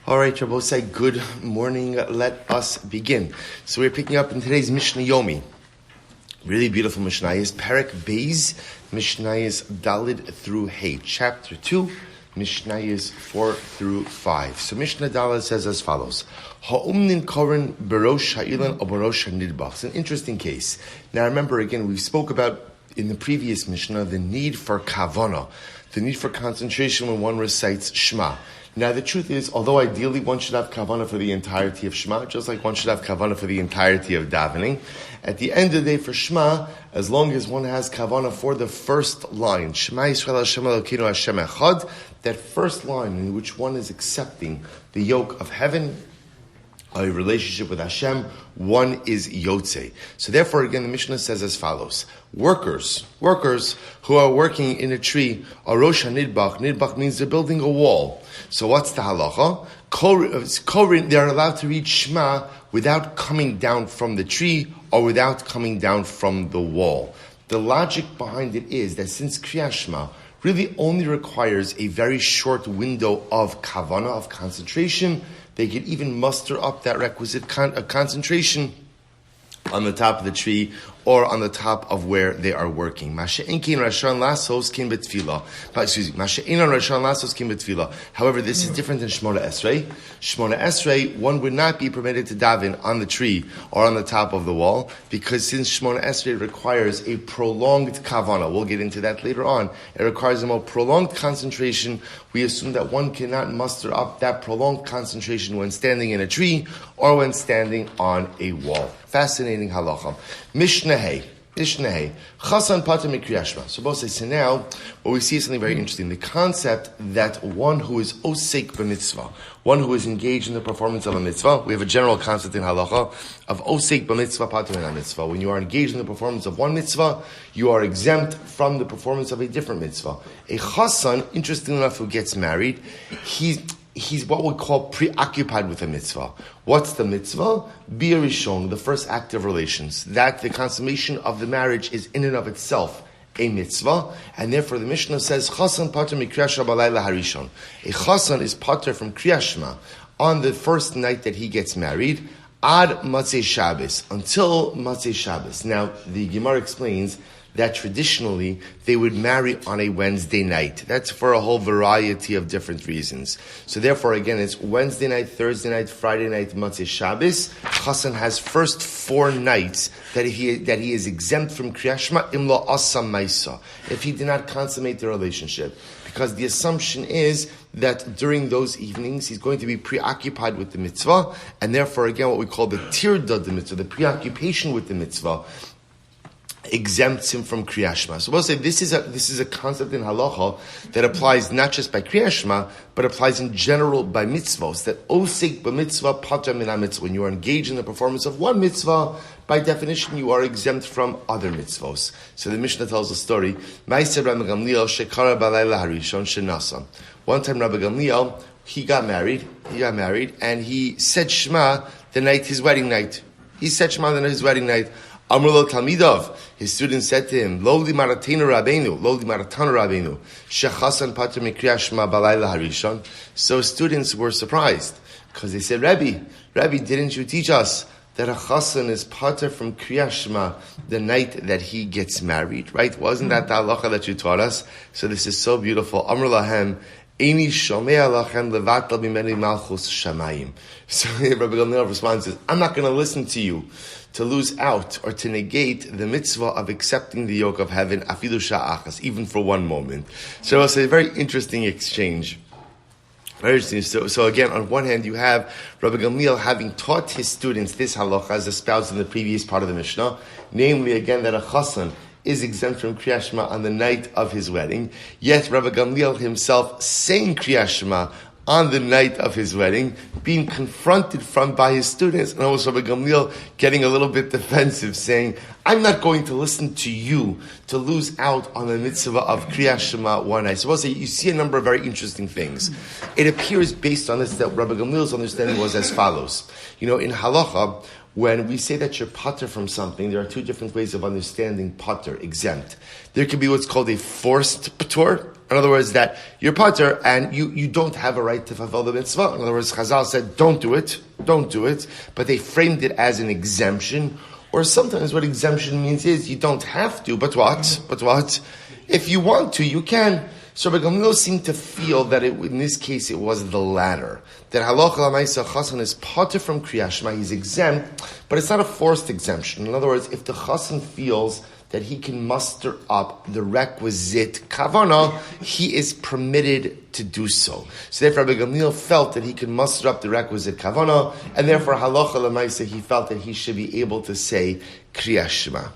All right, Rabbosai, good morning. Let us begin. So we're picking up in today's Mishna Yomi. Really beautiful Mishnah is Perek Beis, Mishnah is Dalid through Hay. Chapter 2, Mishnah is 4 through 5. So Mishnah Dalid says as follows. Ha'umnin koren berosh ha'ilan o berosh ha'nidbach. It's an interesting case. Now remember again, we spoke about in the previous Mishnah the need for kavana, the need for concentration when one recites Shema. Now the truth is, although ideally one should have kavanah for the entirety of Shema, just like one should have kavanah for the entirety of davening, at the end of the day for Shema, as long as one has kavanah for the first line, Shema Yisrael Hashem Elokeinu Hashem Echad, that first line in which one is accepting the yoke of heaven, a relationship with Hashem, one is Yotze. So therefore, again, the Mishnah says as follows. Workers who are working in a tree, are Rosh HaNidbach. Nidbach means they're building a wall. So what's the halacha? They're allowed to read Shema without coming down from the tree or without coming down from the wall. The logic behind it is that since Kriyat Shema really only requires a very short window of kavanah, of concentration, they could even muster up that requisite concentration on the top of the tree or on the top of where they are working. However, this is different than Shmona Esrei. Shmona Esrei, one would not be permitted to daven on the tree or on the top of the wall, because since Shmona Esrei requires a prolonged kavanah, we'll get into that later on, it requires a more prolonged concentration. We assume that one cannot muster up that prolonged concentration when standing in a tree or when standing on a wall. Fascinating halacha. Mishnah Hay. Chasan pater mikriyat Shema. So now, what we see is something very interesting. The concept that one who is osek b'mitzvah, one who is engaged in the performance of a mitzvah, we have a general concept in halacha of osek b'mitzvah pater min mitzvah. When you are engaged in the performance of one mitzvah, you are exempt from the performance of a different mitzvah. A chasan, interestingly enough, who gets married, he's what we call preoccupied with a mitzvah. What's the mitzvah? Bir Rishon, the first act of relations. That the consummation of the marriage is in and of itself a mitzvah, and therefore the Mishnah says, Chasan pater mikriyat Shema b'layla harishon. A chasan is pater from Kriyat Shema on the first night that he gets married, ad Matzei Shabbos, until Matzei Shabbos. Now, the Gemara explains that traditionally they would marry on a Wednesday night. That's for a whole variety of different reasons. So therefore, again, it's Wednesday night, Thursday night, Friday night, Matzei Shabbos. Chasan has first 4 nights that he is exempt from Kriyat Shema imlo asam maisa, if he did not consummate the relationship. Because the assumption is that during those evenings he's going to be preoccupied with the mitzvah, and therefore, again, what we call the tirda the mitzvah, the preoccupation with the mitzvah, exempts him from Kriyat Shema. So we'll say this is a concept in halacha that applies not just by Kriyat Shema, but applies in general by mitzvahs. That osek b'mitzvah pater min mitzvah. When you are engaged in the performance of one mitzvah, by definition you are exempt from other mitzvahs. So the Mishnah tells a story. Ma'aser Rabbi Gamliel shekara b'layla harishon shenasa. One time Rabbi Gamliel, he got married, and he said Shema his wedding night. He said Shema his wedding night. Amrullah Talmidov, his students said to him, Lo li maratenu Rabbeinu, shechasan pater mikriyat Shema b'layla harishon. So students were surprised, because they said, Rabbi, didn't you teach us that a chasan is pater from Kriyat Shema the night that he gets married, right? Wasn't that the halacha that you taught us? So this is so beautiful. Amrullah hem, Eini shomea lachem levatal b'meni malchus shamayim. So Rabbi Gamliel responds, I'm not going to listen to you to lose out or to negate the mitzvah of accepting the yoke of heaven, afilu sha'achas, even for one moment. So it's a very interesting exchange. Very interesting. So again, on one hand, you have Rabbi Gamliel having taught his students this halacha as espoused in the previous part of the Mishnah, namely, again, that a chasan is exempt from Kriyat Shema on the night of his wedding. Yet Rabbi Gamliel himself saying Kriyat Shema on the night of his wedding, being confronted by his students, and almost Rabbi Gamliel getting a little bit defensive, saying, I'm not going to listen to you to lose out on the mitzvah of Kriyat Shema one night. So you see a number of very interesting things. It appears based on this that Rabbi Gamliel's understanding was as follows. In halacha, when we say that you're pater from something, there are 2 different ways of understanding pater, exempt. There can be what's called a forced patur, In other words, that you're pater and you don't have a right to fulfill the mitzvah. In other words, Chazal said, don't do it, but they framed it as an exemption, or sometimes what exemption means is you don't have to, but what? If you want to, you can. So Rabbi Gamliel seemed to feel that in this case it was the latter. That halacha l'maisa chassan is pater from Kriyas Shema, he's exempt, but it's not a forced exemption. In other words, if the chassan feels that he can muster up the requisite kavanah, he is permitted to do so. So therefore Rabbi Gamliel felt that he could muster up the requisite kavanah, and therefore halacha l'maisa he felt that he should be able to say Kriyas Shema.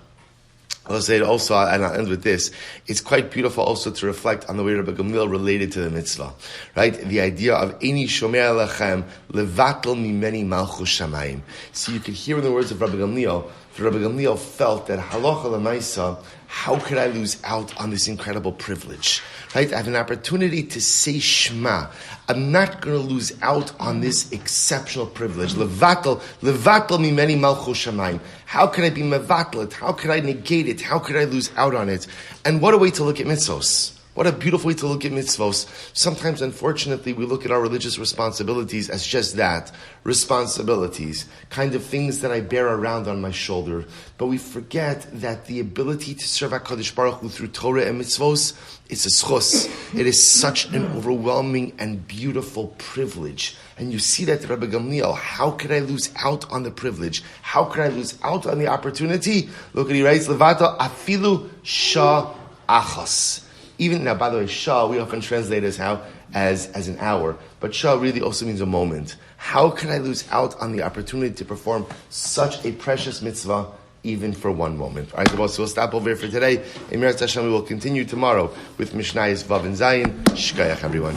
I'll say it also, and I'll end with this. It's quite beautiful also to reflect on the way Rabbi Gamliel related to the mitzvah, right? The idea of Eini shomer lechem levatel mimeni malchus shamayim. So you could hear in the words of Rabbi Gamliel. Rabbi Gamliel felt that halacha l'maisa, how could I lose out on this incredible privilege? Right? I have an opportunity to say Shema. I'm not going to lose out on this exceptional privilege. Levatel mimeni malchus shamayim. How can I be mevatel it? How could I negate it? How could I lose out on it? And what a way to look at mitzvos. What a beautiful way to look at mitzvos. Sometimes, unfortunately, we look at our religious responsibilities as just that, responsibilities, kind of things that I bear around on my shoulder. But we forget that the ability to serve HaKadosh Baruch Hu through Torah and mitzvos, it's a schus. It is such an overwhelming and beautiful privilege. And you see that Rabbi Gamliel, how could I lose out on the privilege? How could I lose out on the opportunity? Look at he writes, Levato afilu shah achos. Even now, by the way, Shah, we often translate as an hour, but Shah really also means a moment. How can I lose out on the opportunity to perform such a precious mitzvah, even for one moment? All right, so we'll stop over here for today. Emir Hashem, we will continue tomorrow with Mishnayos Vav and Zayin. Shkayach, everyone.